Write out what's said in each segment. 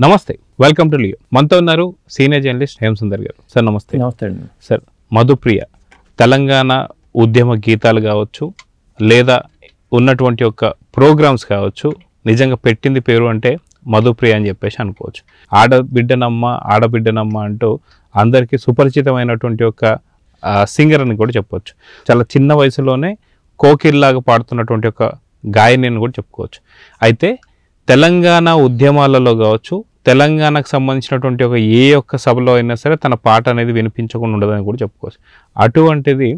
నమస్తే, welcome to Leo. మనతో ఉన్నారు సీనియర్ జర్నలిస్ట్ హేమసుందర్ గారు. సార్ నమస్తే. నమస్తే అండి. సార్, మధుప్రియ తెలంగాణ ఉద్యమ గీతాలు కావచ్చు, లేదా ఉన్నటువంటి ఒక ప్రోగ్రామ్స్ కావచ్చు, నిజంగా పెట్టింది పేరు అంటే మధుప్రియ అని చెప్పేసి అనుకోవచ్చు. ఆడబిడ్డనమ్మ అంటూ అందరికీ సుపరిచితమైనటువంటి ఒక సింగర్ అని కూడా చెప్పవచ్చు. చాలా చిన్న వయసులోనే కోకిల్లాగా పాడుతున్నటువంటి ఒక గాయని అని కూడా చెప్పుకోవచ్చు. అయితే తెలంగాణ ఉద్యమాలలో కావచ్చు, తెలంగాణకు సంబంధించినటువంటి ఒక ఏ ఒక్క సభలో అయినా సరే తన పాట అనేది వినిపించకుండా ఉండదని కూడా చెప్పుకోవచ్చు. అటువంటిది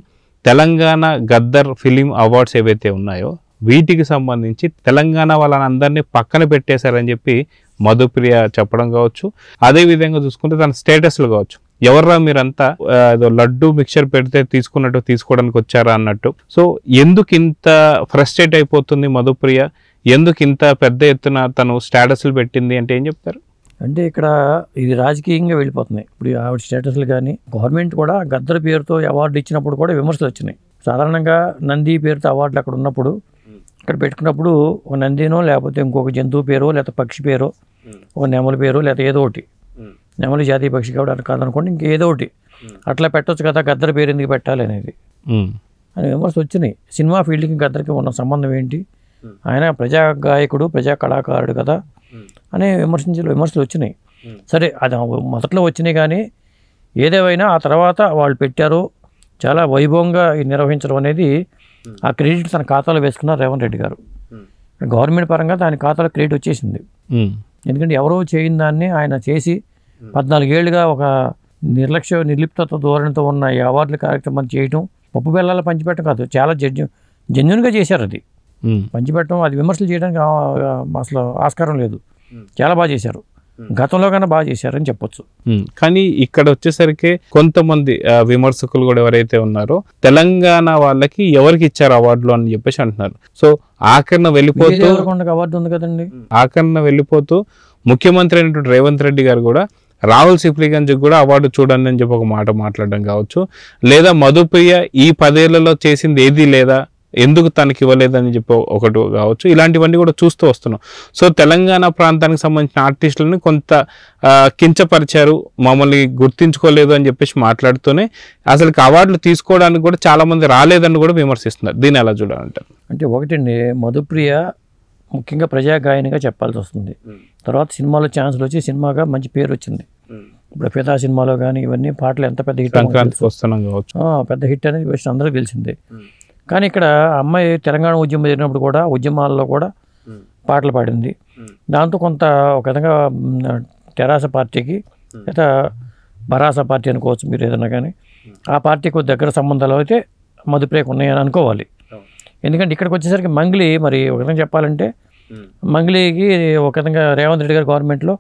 తెలంగాణ గద్దర్ ఫిలిం అవార్డ్స్ ఏవైతే ఉన్నాయో వీటికి సంబంధించి తెలంగాణ వాళ్ళని అందరినీ పక్కన పెట్టేశారని చెప్పి మధుప్రియ చెప్పడం కావచ్చు. అదేవిధంగా చూసుకుంటే తన స్టేటస్లు కావచ్చు, ఎవర్రా మీరంతా ఏదో లడ్డు మిక్చర్ పెడితే తీసుకున్నట్టు తీసుకోవడానికి వచ్చారా అన్నట్టు. సో ఎందుకు ఇంత ఫ్రస్ట్రేట్ అయిపోతుంది మధుప్రియ, ఎందుకు ఇంత పెద్ద ఎత్తున తను స్టేటస్లు పెట్టింది అంటే ఏం చెప్తారు? అంటే ఇక్కడ ఇది రాజకీయంగా వెళ్ళిపోతున్నాయి. ఇప్పుడు ఆవిడ స్టేటస్లు కానీ గవర్నమెంట్ కూడా గద్దర్ పేరుతో అవార్డు ఇచ్చినప్పుడు కూడా విమర్శలు వచ్చినాయి. సాధారణంగా నంది పేరుతో అవార్డులు అక్కడ ఉన్నప్పుడు ఇక్కడ పెట్టుకున్నప్పుడు ఒక నందినో లేకపోతే ఇంకొక జంతువు పేరో లేకపోతే పక్షి పేరో, ఒక నెమలి పేరో లేకపోతే ఏదో ఒకటి, నెమలి జాతీయ పక్షి కాబట్టి అట్లా కాదనుకోండి ఇంకేదో ఒకటి అట్లా పెట్టవచ్చు కదా, గద్దర్ పేరు ఎందుకు పెట్టాలి అనేది అని విమర్శలు వచ్చినాయి. సినిమా ఫీల్డ్కి గద్దర్కి ఉన్న సంబంధం ఏంటి, ఆయన ప్రజా గాయకుడు ప్రజా కళాకారుడు కదా అనే విమర్శలు వచ్చినాయి. సరే, అది మొదట్లో వచ్చినాయి కానీ ఏదేమైనా ఆ తర్వాత వాళ్ళు పెట్టారు చాలా వైభవంగా నిర్వహించడం అనేది ఆ క్రెడిట్ తన ఖాతాలో వేసుకున్నారు రేవంత్ రెడ్డి గారు. గవర్నమెంట్ పరంగా దాని ఖాతాలో క్రెడిట్ వచ్చేసింది. ఎందుకంటే ఎవరో చేయని దాన్ని ఆయన చేసి 14 ఏళ్ళుగా ఒక నిర్లిప్తత ధోరణితో ఉన్న ఈ అవార్డుల కార్యక్రమాన్ని చేయటం, పప్పు బెల్లాల పంచిపెట్టడం కాదు, చాలా జెన్యున్గా చేశారు. అది పంచిపెట్టడం, అది విమర్శలు చేయడానికి అసలు ఆస్కారం లేదు. చాలా బాగా చేశారు, గతంలో కన్నా బాగా చేశారని చెప్పొచ్చు. కానీ ఇక్కడ వచ్చేసరికి కొంతమంది విమర్శకులు కూడా ఎవరైతే ఉన్నారో తెలంగాణ వాళ్ళకి ఎవరికి ఇచ్చారు అవార్డులు అని చెప్పేసి అంటున్నారు. సో ఆఖరణ వెళ్ళిపోతూ అవార్డు ఉంది కదండి, ఆఖరణ వెళ్ళిపోతూ ముఖ్యమంత్రి అయినటువంటి రేవంత్ రెడ్డి గారు కూడా రాహుల్ సిప్లిగంజ్కి కూడా అవార్డు చూడండి అని చెప్పి ఒక మాట మాట్లాడడం కావచ్చు, లేదా మధుప్రియ ఈ 10 ఏళ్లలో చేసింది ఏదీ లేదా, ఎందుకు తనకి ఇవ్వలేదని చెప్పి ఒకటి కావచ్చు. ఇలాంటివన్నీ కూడా చూస్తూ వస్తున్నాం. సో తెలంగాణ ప్రాంతానికి సంబంధించిన ఆర్టిస్టులని కొంత కించపరిచారు, మమ్మల్ని గుర్తించుకోలేదు అని చెప్పేసి మాట్లాడుతూనే అసలు అవార్డులు తీసుకోవడానికి కూడా చాలా మంది రాలేదని కూడా విమర్శిస్తున్నారు. దీన్ని ఎలా చూడాలంటారు? అంటే ఒకటండి, మధుప్రియ ముఖ్యంగా ప్రజా గాయనిగా చెప్పాల్సి వస్తుంది. తర్వాత సినిమాలో ఛాన్సులు వచ్చి సినిమాగా మంచి పేరు వచ్చింది. ఇప్పుడు ఫిదా సినిమాలో కానీ ఇవన్నీ పాటలు ఎంత పెద్ద హిట్, సంక్రాంతికి వస్తున్నాం కావచ్చు, పెద్ద హిట్ అనేది వచ్చి అందరికీ తెలిసిందే. కానీ ఇక్కడ అమ్మాయి తెలంగాణ ఉద్యమం జరిగినప్పుడు కూడా ఉద్యమాల్లో కూడా పాటలు పాడింది. దాంతో కొంత ఒక విధంగా తెరాస పార్టీకి లేదా బరాస పార్టీ అనుకోవచ్చు మీరు ఏదన్నా కానీ, ఆ పార్టీకి దగ్గర సంబంధాలు అయితే మధుప్రియకు ఉన్నాయని అనుకోవాలి. ఎందుకంటే ఇక్కడికి వచ్చేసరికి మంగ్లీ, మరి ఒక విధంగా చెప్పాలంటే మంగ్లీకి ఒక విధంగా రేవంత్ రెడ్డి గారి గవర్నమెంట్లో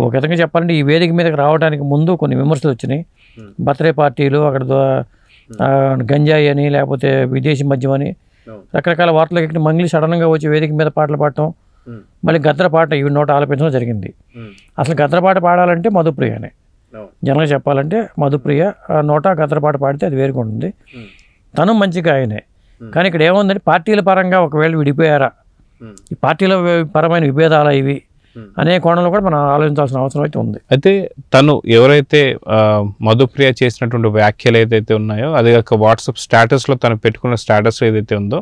ఒక విధంగా చెప్పాలంటే ఈ వేదిక మీదకి రావడానికి ముందు కొన్ని విమర్శలు వచ్చినాయి. బర్త్డే పార్టీలు, అక్కడ గంజాయి అని లేకపోతే విదేశీ మద్యం అని రకరకాల వార్తలు ఎక్కి మంగ్లీ సడన్గా వచ్చి వేదిక మీద పాటలు పాడటం, మళ్ళీ గద్దర పాట ఇవి నోట ఆలపించడం జరిగింది. అసలు గద్దర పాట పాడాలంటే మధుప్రియనే, జనంగా చెప్పాలంటే మధుప్రియ నోట గద్దర పాట పాడితే అది వేరుగా ఉంటుంది. తను మంచిగా ఆయనే. కానీ ఇక్కడ ఏముందంటే పార్టీల పరంగా ఒకవేళ విడిపోయారా, ఈ పార్టీల పరమైన విభేదాలు ఇవి అనే కోణంలో కూడా మనం ఆలోచించాల్సిన అవసరం అయితే ఉంది. అయితే తను ఎవరైతే మధుప్రియ చేసినటువంటి వ్యాఖ్యలు ఏదైతే ఉన్నాయో, అదే కాక వాట్సాప్ స్టేటస్లో తను పెట్టుకున్న స్టేటస్ ఏదైతే ఉందో,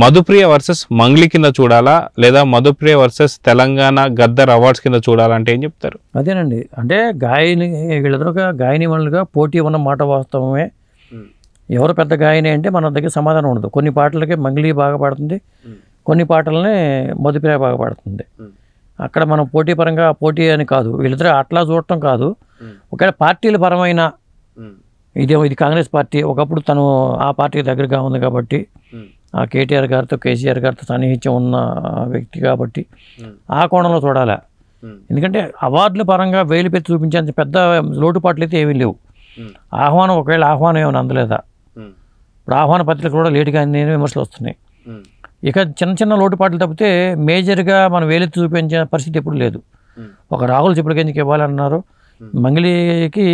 మధుప్రియ వర్సెస్ మంగ్లీ కింద చూడాలా లేదా మధుప్రియ వర్సెస్ తెలంగాణ గద్దర్ అవార్డ్స్ కింద చూడాలంటే ఏం చెప్తారు? అదేనండి, అంటే వీళ్ళిద్దరు గాయని మనులుగా పోటీ ఉన్న మాట వాస్తవమే. ఎవరు పెద్ద గాయని అంటే మన దగ్గర సమాధానం ఉండదు. కొన్ని పాటలకి మంగ్లీ బాగా పాడుతుంది, కొన్ని పాటలనే మధుప్రియ బాగా పాడుతుంది. అక్కడ మనం పోటీ పరంగా పోటీ అని కాదు, వీళ్ళిద్దరూ అట్లా చూడటం కాదు. ఒకవేళ పార్టీల పరమైన ఇది కాంగ్రెస్ పార్టీ, ఒకప్పుడు తను ఆ పార్టీకి దగ్గరగా ఉంది కాబట్టి, ఆ కేటీఆర్ గారితో కేసీఆర్ గారితో సన్నిహిత్యం ఉన్న వ్యక్తి కాబట్టి ఆ కోణంలో చూడాలి. ఎందుకంటే అవార్డుల పరంగా వేలు పెట్టి చూపించేంత పెద్ద లోటుపాట్లు అయితే ఏమీ లేవు. ఒకవేళ ఆహ్వానం ఏమైనా అందలేదా, ఇప్పుడు ఆహ్వాన పత్రిక కూడా లేటుగా నేను విమర్శలు వస్తున్నాయి. ఇక చిన్న చిన్న లోటుపాట్లు తప్పితే మేజర్గా మనం వేలెత్తి చూపించే పరిస్థితి ఎప్పుడు లేదు. ఒక రాహుల్ సిప్లిగంజ్కి ఇవ్వాలన్నారు, మంగ్లీకి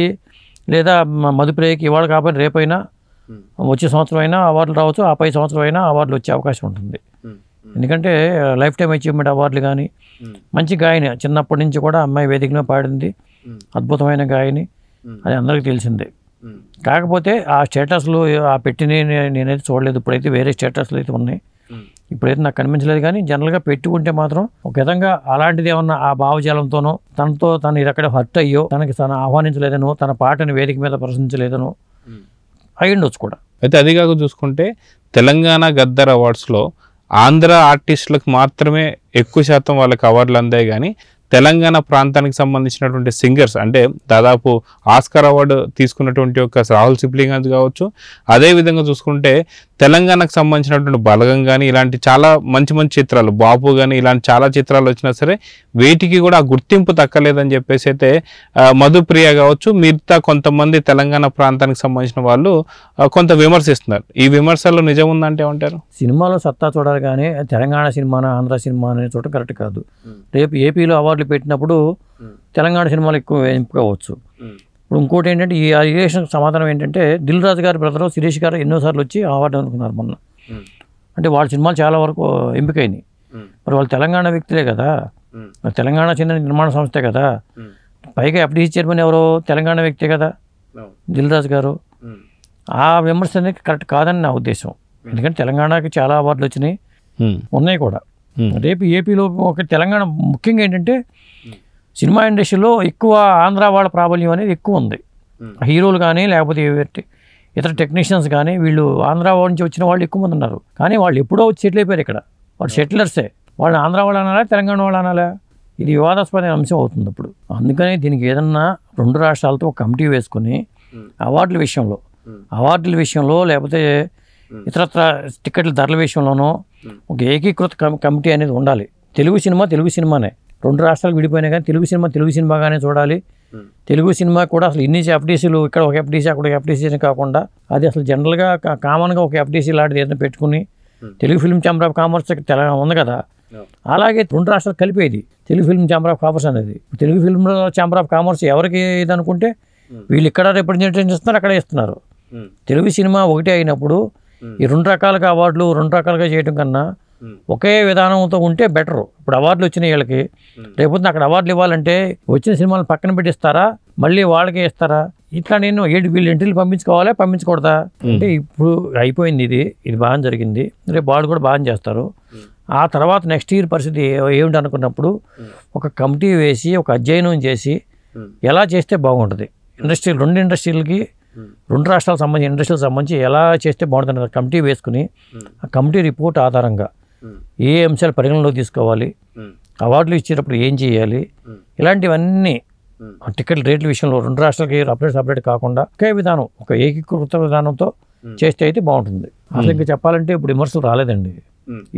లేదా మధుప్రియకి ఇవాళ కాబట్టి రేపైనా వచ్చే సంవత్సరం అయినా అవార్డులు రావచ్చు, ఆ పై సంవత్సరం అయినా అవార్డులు వచ్చే అవకాశం ఉంటుంది. ఎందుకంటే లైఫ్ టైం అచీవ్మెంట్ అవార్డులు కానీ మంచి గాయని, చిన్నప్పటి నుంచి కూడా అమ్మాయి వేదికలో పాడింది, అద్భుతమైన గాయని, అది అందరికీ తెలిసిందే. కాకపోతే ఆ స్టేటస్లు ఆ పెట్టిని నేనైతే చూడలేదు. ఇప్పుడైతే వేరే స్టేటస్లు అయితే ఉన్నాయి, ఇప్పుడైతే నాకు కనిపించలేదు. కానీ జనరల్గా పెట్టుకుంటే మాత్రం ఒక విధంగా అలాంటిది ఏమన్నా ఆ భావజాలంతోనో తనతో తను ఎక్కడ హర్ట్ అయ్యో, తనకి తను ఆహ్వానించలేదనో, తన పాటని వేదిక మీద ప్రదర్శించలేదనో అయి ఉండొచ్చు కూడా. అయితే అది కాక చూసుకుంటే తెలంగాణ గద్దర్ అవార్డ్స్లో ఆంధ్ర ఆర్టిస్టులకు మాత్రమే ఎక్కువ శాతం వాళ్ళకి అవార్డులు అందాయి. కానీ తెలంగాణ ప్రాంతానికి సంబంధించినటువంటి సింగర్స్ అంటే దాదాపు ఆస్కార్ అవార్డు తీసుకున్నటువంటి ఒక రాహుల్ సిప్లిగంజ్ కావచ్చు, అదేవిధంగా చూసుకుంటే తెలంగాణకు సంబంధించినటువంటి బలగం కానీ ఇలాంటి చాలా మంచి మంచి చిత్రాలు, బాపు కానీ ఇలాంటి చాలా చిత్రాలు వచ్చినా సరే వేటికి కూడా ఆ గుర్తింపు దక్కలేదని చెప్పేసి అయితే మధుప్రియ కావచ్చు, మిగతా కొంతమంది తెలంగాణ ప్రాంతానికి సంబంధించిన వాళ్ళు కొంత విమర్శిస్తున్నారు. ఈ విమర్శల్లో నిజం ఉందంటే ఏమంటారు? సినిమాలో సత్తా చూడాలి కానీ తెలంగాణ సినిమానా ఆంధ్ర సినిమా అనే చోట కరెక్ట్ కాదు. రేపు ఏపీలో అవార్డులు పెట్టినప్పుడు తెలంగాణ సినిమాలు ఎక్కువ ఎంపిక అవ్వచ్చు. ఇప్పుడు ఇంకోటి ఏంటంటే ఈ అలిగేషన్కి సమాధానం ఏంటంటే దిల్ రాజు గారి బ్రదరు శిరీష్ గారు ఎన్నోసార్లు వచ్చి అవార్డు అనుకున్నారు మొన్న. అంటే వాళ్ళ సినిమాలు చాలా వరకు ఎంపికైనాయి. మరి వాళ్ళు తెలంగాణ వ్యక్తులే కదా, తెలంగాణ చిన్న నిర్మాణ సంస్థే కదా, పైగా ఎఫ్డీసీ చైర్మన్ ఎవరో తెలంగాణ వ్యక్తే కదా దిల్ రాజు గారు. ఆ విమర్శ అనేది కరెక్ట్ కాదని నా ఉద్దేశం. ఎందుకంటే తెలంగాణకి చాలా అవార్డులు వచ్చినాయి, ఉన్నాయి కూడా. రేపు ఏపీలో ఒక తెలంగాణ ముఖ్యంగా ఏంటంటే సినిమా ఇండస్ట్రీలో ఎక్కువ ఆంధ్ర వాళ్ళ ప్రాబల్యం అనేది ఎక్కువ ఉంది. హీరోలు కానీ లేకపోతే ఇతర టెక్నీషియన్స్ కానీ వీళ్ళు ఆంధ్ర వాళ్ళ నుంచి వచ్చిన వాళ్ళు ఎక్కువ మంది ఉన్నారు. కానీ వాళ్ళు ఎప్పుడో వచ్చి సెటిల్ అయిపోయారు ఇక్కడ, వాళ్ళు సెటిలర్సే. వాళ్ళు ఆంధ్ర వాళ్ళు అనాలా తెలంగాణ వాళ్ళు అనాలా, ఇది వివాదాస్పద అంశం అవుతుంది. అప్పుడు అందుకని దీనికి ఏదన్నా రెండు రాష్ట్రాలతో ఒక కమిటీ వేసుకుని అవార్డుల విషయంలో లేకపోతే ఇతరత్ర టికెట్ల ధరల విషయంలోనూ ఒక ఏకీకృత కమిటీ అనేది ఉండాలి. తెలుగు సినిమానే, రెండు రాష్ట్రాలు విడిపోయినా కానీ తెలుగు సినిమాగానే చూడాలి. తెలుగు సినిమా కూడా అసలు ఇన్ని ఎఫ్డీసీలు, ఇక్కడ ఒక ఎఫ్డీసీ అక్కడ ఒక ఎఫ్డీసీ కాకుండా అది అసలు జనరల్గా కామన్గా ఒక ఎఫ్డీసీ లాంటిది ఏదైనా పెట్టుకుని Telugu film chamber of commerce ఉంది కదా, అలాగే రెండు రాష్ట్రాలు కలిపేది Telugu film chamber of commerce అనేది. Telugu film chamber of commerce ఎవరికి ఇది అనుకుంటే వీళ్ళు ఇక్కడ రిప్రజెంటేషన్ ఇస్తున్నారు, అక్కడే ఇస్తున్నారు. తెలుగు సినిమా ఒకటే అయినప్పుడు ఈ రెండు రకాలుగా అవార్డులు రెండు రకాలుగా చేయడం కన్నా ఒకే విధానంతో ఉంటే బెటరు. ఇప్పుడు అవార్డులు వచ్చిన వీళ్ళకి రేపొద్దున అక్కడ అవార్డులు ఇవ్వాలంటే వచ్చిన సినిమాలను పక్కన పెట్టిస్తారా, మళ్ళీ వాళ్ళకే ఇస్తారా? ఇట్లా నేను వీళ్ళు ఎంట్రీలు పంపించకూడదా అంటే ఇప్పుడు అయిపోయింది. ఇది బాగా జరిగింది, రేపు వాళ్ళు కూడా బాగా చేస్తారు. ఆ తర్వాత నెక్స్ట్ ఇయర్ పరిస్థితి ఏమిటి అనుకున్నప్పుడు ఒక కమిటీ వేసి ఒక అధ్యయనం చేసి ఎలా చేస్తే బాగుంటుంది, రెండు ఇండస్ట్రీలకి రెండు రాష్ట్రాలకు సంబంధించి ఇండస్ట్రీలకు సంబంధించి ఎలా చేస్తే బాగుంటుంది కమిటీ వేసుకుని ఆ కమిటీ రిపోర్ట్ ఆధారంగా ఏ అంశాలు పరిగణనలో తీసుకోవాలి, అవార్డులు ఇచ్చేటప్పుడు ఏం చేయాలి, ఇలాంటివన్నీ టికెట్ రేట్ల విషయంలో రెండు రాష్ట్రాలకి సపరేట్ కాకుండా ఒకే విధానం, ఒక ఏకీకృత విధానంతో చేస్తే అయితే బాగుంటుంది. అసలు ఇంకా చెప్పాలంటే ఇప్పుడు విమర్శలు రాలేదండి.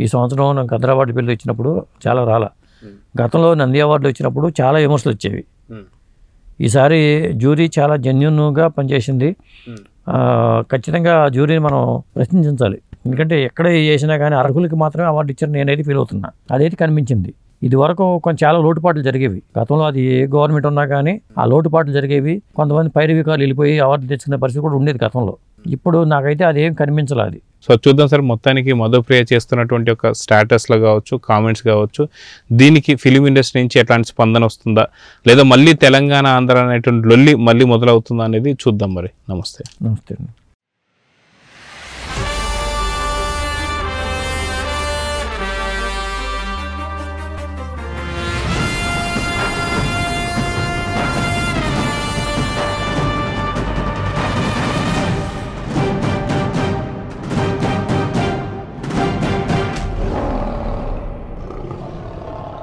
ఈ సంవత్సరం గద్దర్ అవార్డు బిల్లు ఇచ్చినప్పుడు చాలా రాలా. గతంలో నంది అవార్డులు వచ్చినప్పుడు చాలా విమర్శలు వచ్చేవి. ఈసారి జ్యూరీ చాలా జెన్యూన్గా పనిచేసింది. ఖచ్చితంగా జ్యూరీని మనం ప్రశ్నించాలి. ఎందుకంటే ఎక్కడ చేసినా కానీ అర్హులకి మాత్రమే అవార్డు ఇచ్చారు నేనైతే ఫీల్ అవుతున్నా. అదైతే కనిపించింది. ఇది వరకు కొంచెం చాలా లోటుపాట్లు జరిగేవి గతంలో, అది ఏ గవర్నమెంట్ ఉన్నా కానీ ఆ లోటుపాట్లు జరిగేవి. కొంతమంది పైరవికారులు వెళ్ళిపోయి అవార్డులు తెచ్చుకునే పరిస్థితి కూడా ఉండేది గతంలో. ఇప్పుడు నాకైతే అదేం కనిపించలేదు. సో చూద్దాం సార్, మొత్తానికి మధుప్రియ చేస్తున్నటువంటి ఒక స్టేటస్లో కావచ్చు, కామెంట్స్ కావచ్చు, దీనికి ఫిలిం ఇండస్ట్రీ నుంచి ఎట్లాంటి స్పందన వస్తుందా, లేదా మళ్ళీ తెలంగాణ ఆంధ్ర అనేటువంటి లొల్లి మళ్ళీ మొదలవుతుందా అనేది చూద్దాం. మరి నమస్తే.